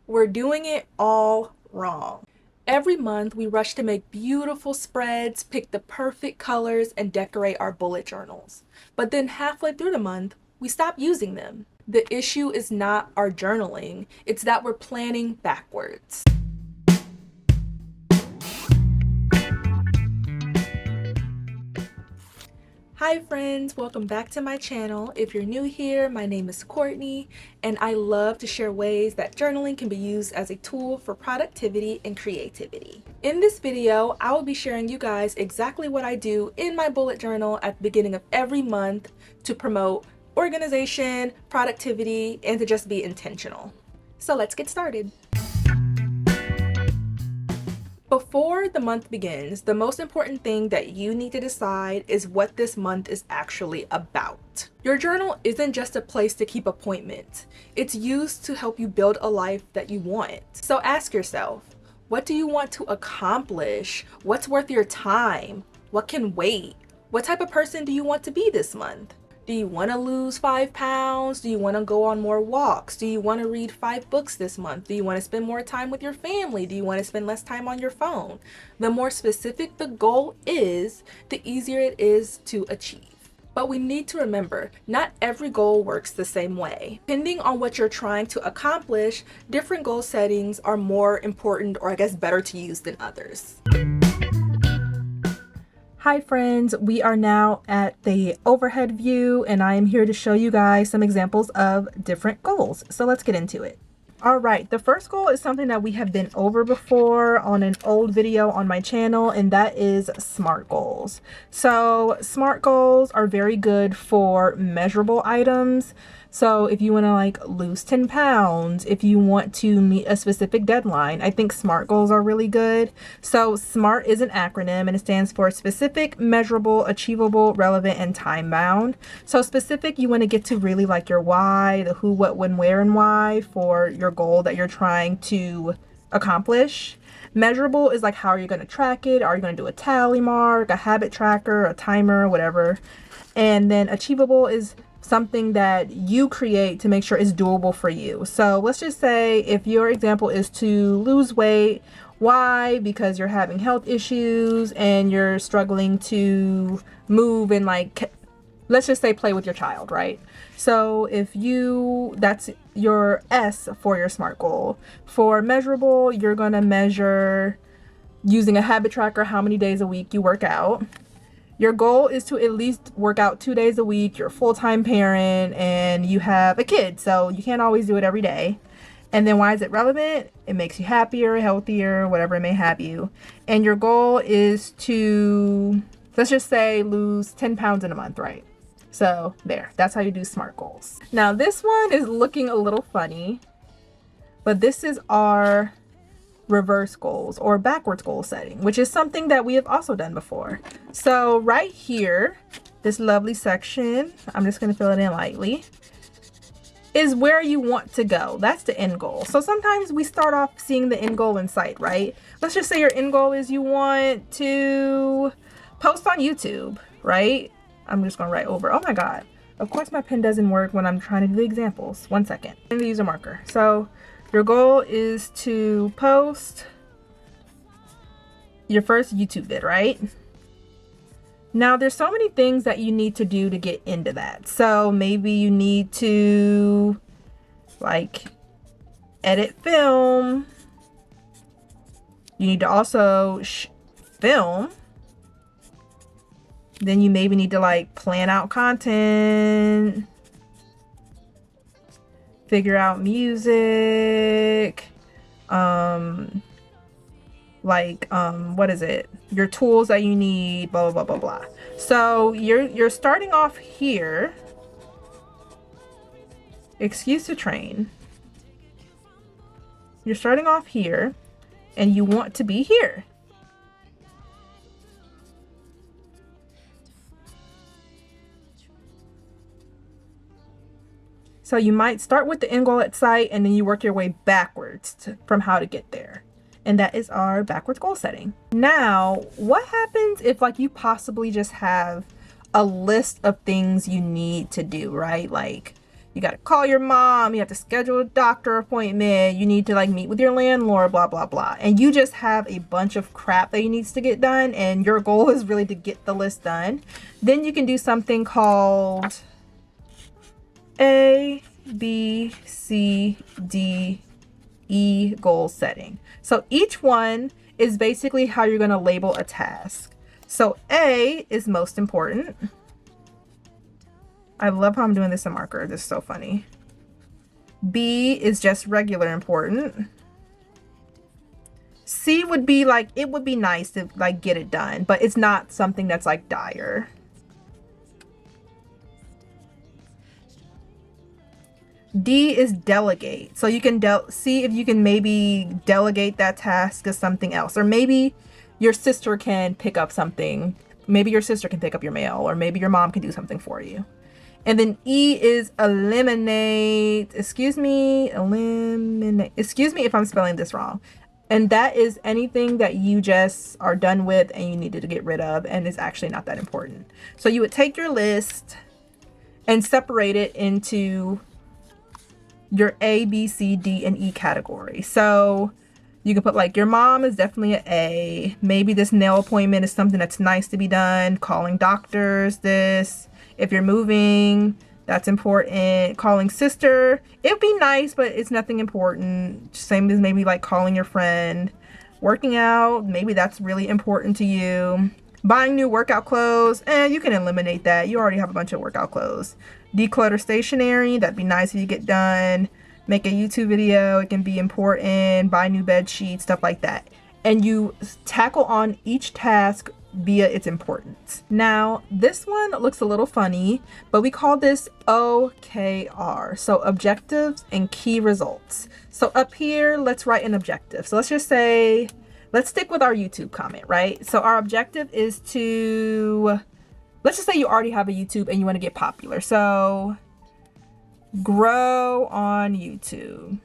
We're doing it all wrong. Every month, we rush to make beautiful spreads, pick the perfect colors, and decorate our bullet journals. But then halfway through the month, we stop using them. The issue is not our journaling, it's that we're planning backwards. Hi friends, welcome back to my channel. If you're new here, my name is Courtney, and I love to share ways that journaling can be used as a tool for productivity and creativity. In this video, I will be sharing you guys exactly what I do in my bullet journal at the beginning of every month to promote organization, productivity, and to just be intentional. So let's get started. Before the month begins, the most important thing that you need to decide is what this month is actually about. Your journal isn't just a place to keep appointments. It's used to help you build a life that you want. So ask yourself, what do you want to accomplish? What's worth your time? What can wait? What type of person do you want to be this month? Do you want to lose 5 pounds? Do you want to go on more walks? Do you want to read 5 books this month? Do you want to spend more time with your family? Do you want to spend less time on your phone? The more specific the goal is, the easier it is to achieve. But we need to remember, not every goal works the same way. Depending on what you're trying to accomplish, different goal settings are more important, or I guess better to use than others. Hi friends, we are now at the overhead view and I am here to show you guys some examples of different goals. So let's get into it. All right, the first goal is something that we have been over before on an old video on my channel, and that is SMART goals. So SMART goals are very good for measurable items. So if you want to like lose 10 pounds, if you want to meet a specific deadline, I think SMART goals are really good. So SMART is an acronym and it stands for specific, measurable, achievable, relevant, and time bound. So specific, you want to get to really like your why, the who, what, when, where, and why for your goal that you're trying to accomplish. Measurable is like, how are you going to track it? Are you going to do a tally mark, a habit tracker, a timer, whatever? And then achievable is something that you create to make sure it's doable for you. So let's just say if your example is to lose weight, why? Because you're having health issues and you're struggling to move and like, let's just say play with your child, right? So if that's your S for your SMART goal. For measurable, you're gonna measure using a habit tracker how many days a week you work out. Your goal is to at least work out 2 days a week. You're a full-time parent and you have a kid, so you can't always do it every day. And then why is it relevant? It makes you happier, healthier, whatever it may have you. And your goal is to, let's just say, lose 10 pounds in a month, right? So there, that's how you do SMART goals. Now this one is looking a little funny, but this is our reverse goals or backwards goal setting, which is something that we have also done before. So right here, this lovely section, I'm just going to fill it in lightly, is where you want to go. That's the end goal. So sometimes we start off seeing the end goal in sight, right? Let's just say your end goal is you want to post on YouTube, right? I'm just going to write over. Oh my God. Of course my pen doesn't work when I'm trying to do the examples. 1 second. I'm going to use a marker. So your goal is to post your first YouTube vid, right? Now there's so many things that you need to do to get into that. So maybe you need to like edit film. You need to also film. Then you maybe need to like plan out content, figure out music, what is it? Your tools that you need, blah, blah, blah, blah, blah. So you're starting off here. Excuse to train. You're starting off here and you want to be here. So you might start with the end goal at sight and then you work your way backwards from how to get there. And that is our backwards goal setting. Now, what happens if like you possibly just have a list of things you need to do, right? Like You got to call your mom, you have to schedule a doctor appointment, you need to like meet with your landlord, blah blah blah, and you just have a bunch of crap that you needs to get done, and your goal is really to get the list done. Then you can do something called A, B, C, D, E goal setting. So each one is basically how you're going to label a task. So A is most important. I love how I'm doing this in marker. This is so funny. B is just regular important. C would be like, it would be nice to like get it done, but it's not something that's like dire. D is delegate. So you can see if you can maybe delegate that task to something else, or maybe your sister can pick up something. Maybe your sister can pick up your mail, or maybe your mom can do something for you. And then E is eliminate. Excuse me if I'm spelling this wrong. And that is anything that you just are done with and you needed to get rid of and is actually not that important. So you would take your list and separate it into your A, B, C, D, and E category. So you can put like your mom is definitely an A. Maybe this nail appointment is something that's nice to be done. Calling doctors, this. If you're moving, that's important. Calling sister, it'd be nice, but it's nothing important. Same as maybe like calling your friend. Working out, maybe that's really important to you. Buying new workout clothes, you can eliminate that. You already have a bunch of workout clothes. Declutter stationery, that'd be nice if you get done. Make a YouTube video, it can be important. Buy new bed sheets, stuff like that. And you tackle on each task via its importance. Now, this one looks a little funny, but we call this OKR. So objectives and key results. So up here, let's write an objective. So let's just say, let's stick with our YouTube comment, right? So our objective is to, let's just say you already have a YouTube and you want to get popular. So grow on YouTube.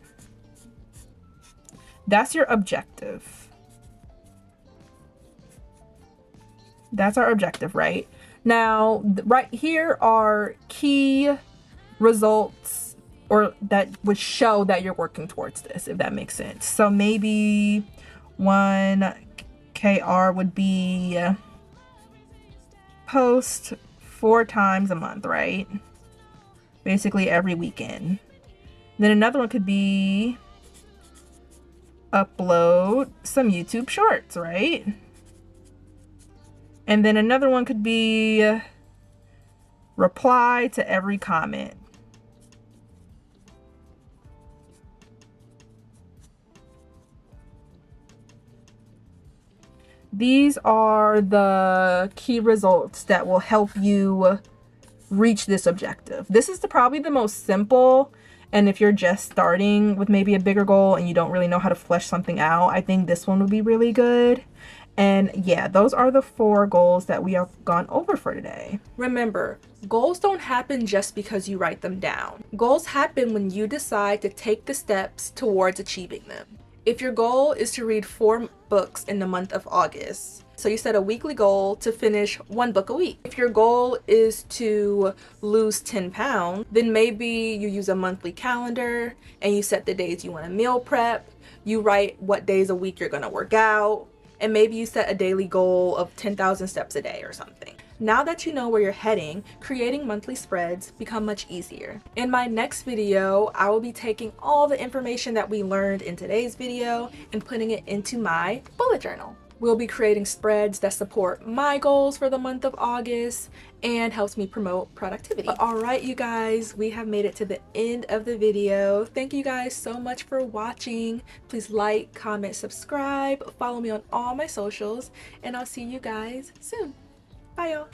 That's your objective. That's our objective, right? Now, right here are key results, or that would show that you're working towards this, if that makes sense. So maybe one KR would be post 4 times a month, right? Basically every weekend. Then another one could be upload some YouTube shorts, right? And then another one could be reply to every comment. These are the key results that will help you reach this objective. This is probably the most simple. And if you're just starting with maybe a bigger goal and you don't really know how to flesh something out, I think this one would be really good. And yeah, those are the 4 goals that we have gone over for today. Remember, goals don't happen just because you write them down. Goals happen when you decide to take the steps towards achieving them. If your goal is to read 4 books in the month of August, so you set a weekly goal to finish 1 book a week. If your goal is to lose 10 pounds, then maybe you use a monthly calendar and you set the days you want to meal prep. You write what days a week you're going to work out. And maybe you set a daily goal of 10,000 steps a day or something. Now that you know where you're heading, creating monthly spreads become much easier. In my next video, I will be taking all the information that we learned in today's video and putting it into my bullet journal. We'll be creating spreads that support my goals for the month of August and helps me promote productivity. But all right, you guys, we have made it to the end of the video. Thank you guys so much for watching. Please like, comment, subscribe, follow me on all my socials, and I'll see you guys soon. Bye, y'all.